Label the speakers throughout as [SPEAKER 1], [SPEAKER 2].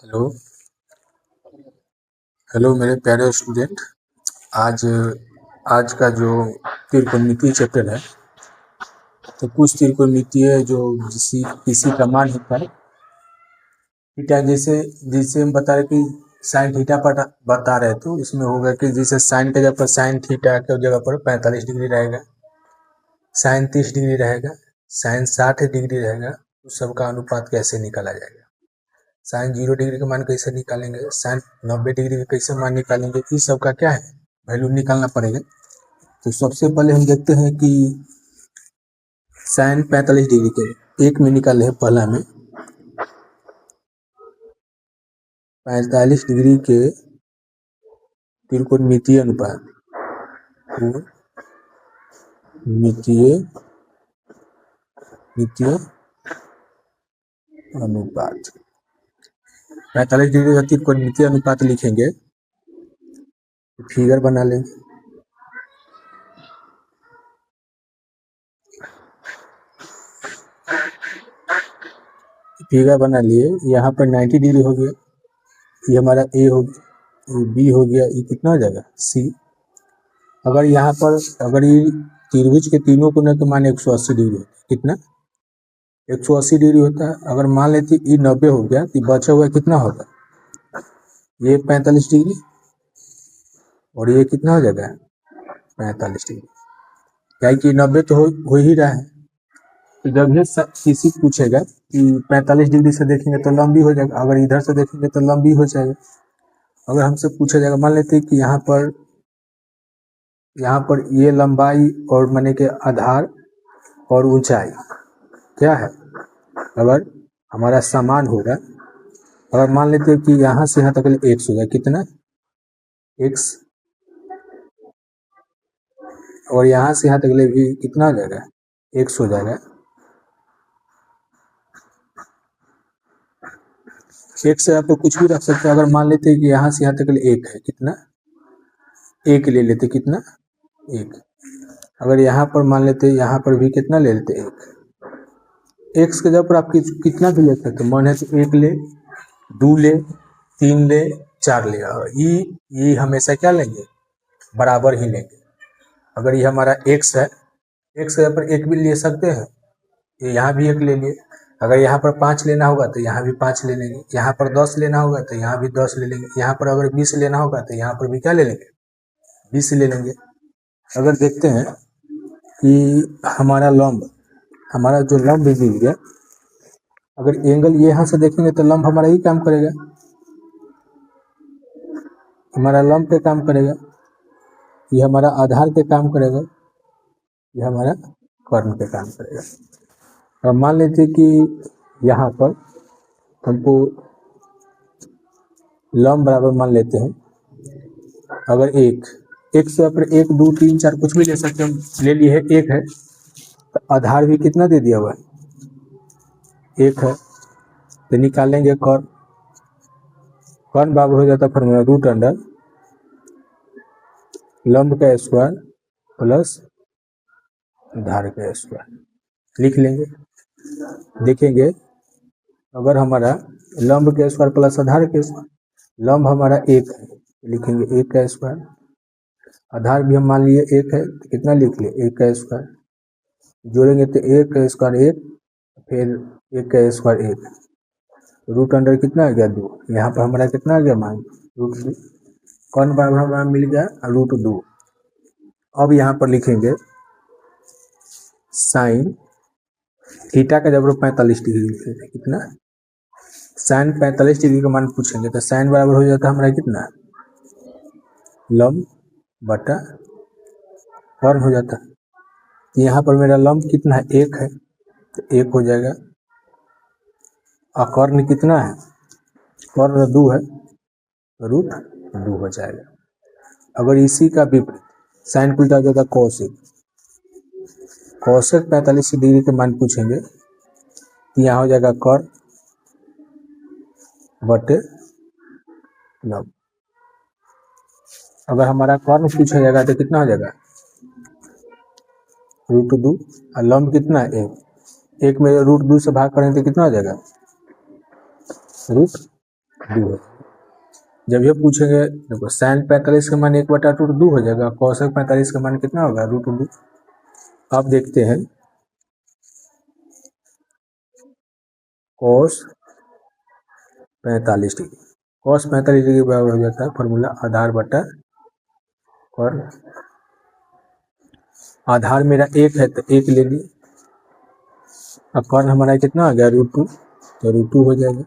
[SPEAKER 1] Hello hello मेरे प्यारे student. आज आज का जो त्रिकोणमितीय चैप्टर है, तो कुछ त्रिकोणमितीय जो किसी का मान होता है थीटा, जैसे जिसे हम बता रहे कि साइन थीटा पर बता रहे, तो इसमें होगा कि जैसे साइन की जगह पर साइन थीटा की जगह पर 45 डिग्री रहेगा, साइन 30 डिग्री रहेगा, साइन 60 डिग्री रहेगा। उस सब का अनुपात कैसे निकाला जाएगा? साइन 0 डिग्री का मान कैसे निकालेंगे, साइन 90 डिग्री का कैसे मान निकालेंगे, इस सब का क्या है वैल्यू निकालना पड़ेगा। तो सबसे पहले हम देखते हैं कि साइन 45 डिग्री के एक में निकाले हैं। पहला में 45 डिग्री के त्रिकोणमितीय अनुपात, मितीय अनुपात 45 डिग्री का त्रिकोणमितीय अनुपात लिखेंगे, फिगर बना लेंगे। फिगर बना लिए, यहाँ पर 90 डिग्री हो गया, ये हमारा ए हो गया, ये बी हो गया, ये कितना हो जाएगा सी। अगर यहाँ पर अगर ये त्रिभुज के तीनों कोने का मान 180 डिग्री होता है, कितना 180 डिग्री होता है। अगर मान लेते ये 90 हो गया तो बचा हुआ कितना होगा, ये 45 डिग्री, और ये कितना हो जाएगा 45 डिग्री, क्या कि 90 तो हो ही रहा है। तो जब ये किसी पूछेगा कि 45 डिग्री से देखेंगे तो लंबी हो जाएगा, अगर इधर से देखेंगे तो लंबी हो जाएगा। अगर हमसे पूछा जाएगा, मान लेते हैं कि यहाँ पर ये लंबाई और माने के आधार और ऊंचाई क्या है, अगर हमारा समान होगा, अगर मान लेते हैं कि यहाँ से यहाँ तक x होगा, कितना x, और यहाँ से यहाँ तक भी कितना हो जाएगा x हो जाएगा। x से आप तो कुछ भी रख सकते हैं। अगर मान लेते हैं कि यहाँ से यहाँ तक एक है, कितना एक ले लेते, कितना एक। अगर यहाँ पर मान लेते यहाँ पर भी कितना ले लेते एक, x के जगह पर आप कितना भी ले सकते, मन है तो एक ले, दो ले, तीन ले, चार ले, ये हमेशा क्या लेंगे बराबर ही लेंगे। अगर ये हमारा x है, x के जगह पर एक भी ले सकते हैं, ये यहाँ भी एक ले लिए। अगर यहाँ पर 5 लेना होगा तो यहाँ भी 5 ले लेंगे, यहाँ पर 10 लेना होगा तो यहाँ भी 10 ले लेंगे, यहाँ पर अगर 20 लेना होगा तो यहाँ पर भी क्या ले लेंगे 20 ले लेंगे। अगर देखते हैं कि हमारा जो लंब मिल गया, अगर एंगल ये यहाँ से देखेंगे तो लंब हमारा ही काम करेगा, हमारा लंब पे काम करेगा, ये हमारा आधार पे काम करेगा, ये हमारा कर्ण पे काम करेगा। अब मान लेते कि यहाँ पर हमको लंब बराबर मान लेते हैं, अगर एक से ऊपर 1 2 3 4 कुछ भी ले सकते हैं, ले लिए है, एक है तो आधार भी कितना दे दिया हुआ है एक है, तो निकालेंगे कर्ण बराबर हो जाता है फॉर्मूला रूट अंडर लंब का स्क्वायर प्लस आधार का स्क्वायर लिख लेंगे। देखेंगे अगर हमारा लंब के स्क्वायर प्लस आधार के स्क्वायर, लंब हमारा एक है, लिखेंगे एक का स्क्वायर, आधार भी हम मान लिए एक है, तो कितना लिख लिए एक का स्क्वायर, जोड़ेंगे तो एक का स्क्वायर एक, फिर एक का स्क्वायर एक, रूट अंडर कितना आ गया 2, यहाँ पर हमारा कितना आ गया मान रूट 2, कौन बराबर हमारा मिल गया रूट 2। अब यहाँ पर लिखेंगे साइन थीटा का जब 45 डिग्री लिखेंगे, कितना साइन 45 डिग्री का मान पूछेंगे तो साइन बराबर हो जाता है हमारा कितना लंब बटा कर्ण हो जाता है। यहाँ पर मेरा लंब कितना है एक है, तो एक हो जाएगा, और कर्ण कितना है, कर्ण 2 है, तो रूट 2 हो जाएगा। अगर इसी का विपरीत साइन उल्टा हो जाता कौशिक 45 डिग्री के मान पूछेंगे, तो यहाँ हो जाएगा कर्ण बटे लंब। अगर हमारा कर्ण पूछा जाएगा तो कितना हो जाएगा रूट 2, और लंब कितना है एक में रूट 2 से भाग करेंगे तो कितना हो जाएगा रूट 2 है। जब ये पूछेंगे देखो साइन 45 का मान 1/√2 हो जाएगा, कॉसेक 45 का मान कितना होगा √2। अब देखते हैं कॉस 45 डिग्री, कॉस 45 डिग्री बराबर हो जाता है फॉर्मूला आधार बटा कॉर्न। आधार मेरा 1 है तो 1 ले लिए, अब कॉर्न हमारा कितना आ गया √2, तो √2 हो जाएगा।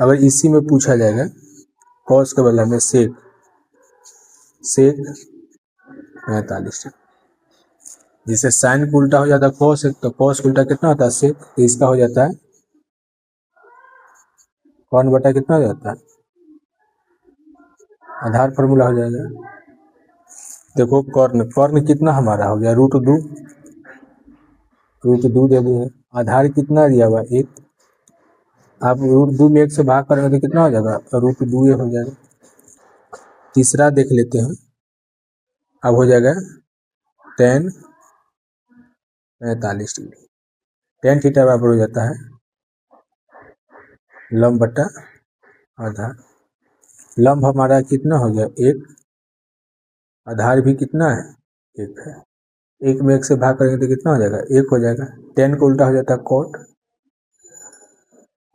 [SPEAKER 1] अगर इसी में पूछा जाएगा कॉस के बदले में सेक 45 डिग्री, जिसे साइन को उल्टा हो जाता है कॉस, तो कॉस उल्टा कितना होता है सेक, तो इसका हो जाता है कॉर्न बटा कितना हो जाता है आधार फॉर्मूला हो जाएगा। देखो कॉर्न कितना हमारा हो गया √2, √2 दे दिए, आधार कितना दिया हुआ 1, आप √2 में 1 से भाग करेंगे तो कितना हो जाएगा √2 हो जाएगा। तीसरा देख लेते हैं, अब हो जाएगा tan 45 डिग्री, tan थीटा बराबर हो जाता है लंब बटा आधार। लंब हमारा कितना हो गया 1, आधार भी कितना है 1 है, 1 में 1 से भाग करेंगे तो कितना हो जाएगा 1 हो जाएगा। tan को उल्टा हो जाता है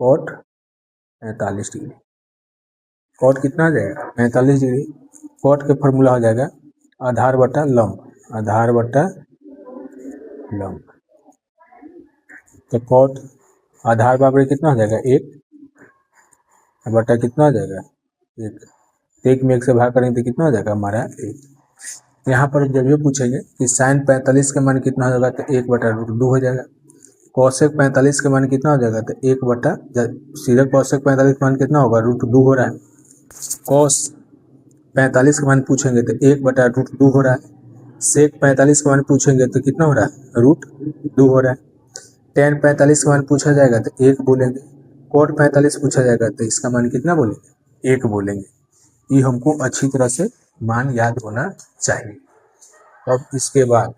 [SPEAKER 1] cot 45 डिग्री, cot कितना आ जाएगा 45 डिग्री। cot के फॉर्मूला हो जाएगा आधार बटा लंब, आधार बटा लंब, तो cot आधार बराबर कितना हो जाएगा 1 बटा कितना हो जाएगा 1, 1 में 1 से भाग करेंगे तो कितना हो जाएगा हमारा 1। यहाँ पर जब ये पूछेंगे कि साइन 45 का मान कितना होगा तो 1/√2 हो जाएगा, कॉसेक 45 का मान कितना हो जाएगा तो 1 बटा, सीधे कॉसेक 45 का मान कितना होगा √2 हो रहा है, कॉस 45 का मान पूछेंगे तो 1/√2 हो रहा है, सेक 45 का मान पूछेंगे तो कितना हो रहा है √2 हो रहा है, tan 45 का मान पूछा जाएगा तो 1 बोलेंगे, cot 45 पूछा जाएगा तो इसका मान कितना बोलेंगे 1 बोलेंगे। ये हमको अच्छी तरह से मान याद होना चाहिए। अब इसके बाद